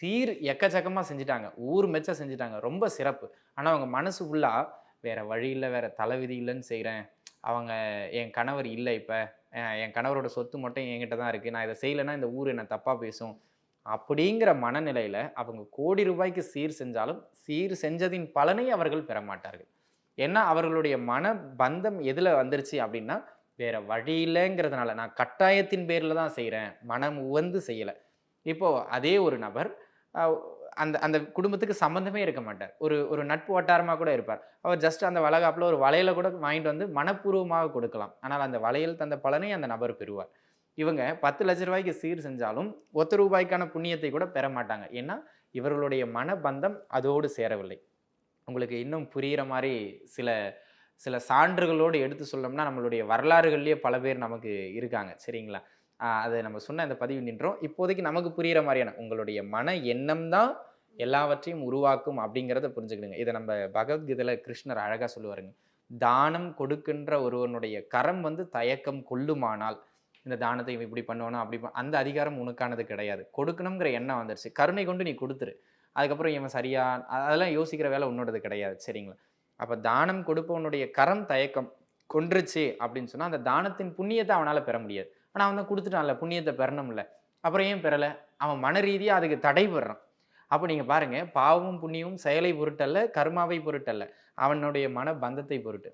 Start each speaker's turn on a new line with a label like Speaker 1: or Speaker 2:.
Speaker 1: சீர் எக்கச்சக்கமா செஞ்சுட்டாங்க. ஊர் மெச்ச செஞ்சுட்டாங்க. ரொம்ப சிறப்பு. ஆனா அவங்க மனசு ஃபுல்லா வேற வழி இல்ல, வேற தலைவிதி இல்லன்னு செய்றேன். அவங்க என் கணவர் இல்ல இப்ப. என் கணவரோட சொத்து மட்டும் என்கிட்ட தான் இருக்கு. நான் இத செய்யலன்னா இந்த ஊர் என்ன தப்பா பேசும். அப்படிங்கிற மனநிலையில அவங்க கோடி ரூபாய்க்கு சீர் செஞ்சாலும், சீர் செஞ்சதின் பலனை அவர்கள் பெறமாட்டார்கள். ஏன்னா, அவர்களுடைய மன பந்தம் எதுல வந்துருச்சு அப்படின்னா, வேற வழி இல்லங்கிறதுனால, நான் கட்டாயத்தின் பேர்ல தான் செய்றேன். மனம் உவந்து செய்யல. இப்போ அதே ஒரு நபர் அ அந்த அந்த குடும்பத்துக்கு சம்மந்தமே இருக்க மாட்டார். ஒரு ஒரு நட்பு வட்டாரமா கூட இருப்பார். அவர் ஜஸ்ட் அந்த வளகாப்புல ஒரு வளையல கூட வாங்கிட்டு வந்து மனப்பூர்வமாக கொடுக்கலாம். ஆனால் அந்த வளையல் தந்த பலனை அந்த நபர் பெறுவார். இவங்க ரூ. 10,00,000 சீர் செஞ்சாலும், ரூ. 1 புண்ணியத்தை கூட பெற மாட்டாங்க. ஏன்னா, இவர்களுடைய மனபந்தம் அதோடு சேரவில்லை. உங்களுக்கு இன்னும் புரியிற மாரி சில சில சான்றுகளோடு எடுத்து சொல்லணும்னா, நம்மளுடைய வரலாறுகள்லயே பல பேர் நமக்கு இருக்காங்க. சரிங்களா? அத நம்ம சொன்ன அந்த பதிவு நின்றோம். இப்போதைக்கு நமக்கு புரியிற மாரியான உங்களுடைய மன எண்ணம் தான் எல்லாவற்றையும் உருவாக்கும் அப்படிங்கிறத புரிஞ்சுக்கிடுங்க. இத நம்ம பகவத்கீதையில கிருஷ்ணர் அழகா சொல்லுவாருங்க. தானம் கொடுக்கின்ற ஒருவனுடைய கரம் வந்து தயக்கம் கொள்ளுமானால், இந்த தானத்தை இவன் இப்படி பண்ணுவானா, அப்படி அந்த அதிகாரம் உனக்கானது கிடையாது. கொடுக்கணுங்கிற எண்ணம் வந்துருச்சு. கருணை கொண்டு நீ குடுத்துரு. அதுக்கப்புறம் இவன் சரியா அதெல்லாம் யோசிக்கிற வேலை உன்னோடது கிடையாது. சரிங்களா? அப்ப தானம் கொடுப்பவனுடைய கரம் தயக்கம் கொன்றுச்சு அப்படின்னு சொன்னா, அந்த தானத்தின் புண்ணியத்த அவனால பெற முடியாது. ஆனா அவன் தான் குடுத்துட்டான்ல, புண்ணியத்த பெறணும்ல. அப்புறம் ஏன் பெறல? அவன் மன ரீதியா அதுக்கு தடைபடுறான். அப்ப நீங்க பாருங்க, பாவமும், புண்ணியமும் செயலை பொருட்டல்ல, கர்மாவை பொருட்டல்ல. அவனுடைய மன பந்தத்தை பொருட்டு.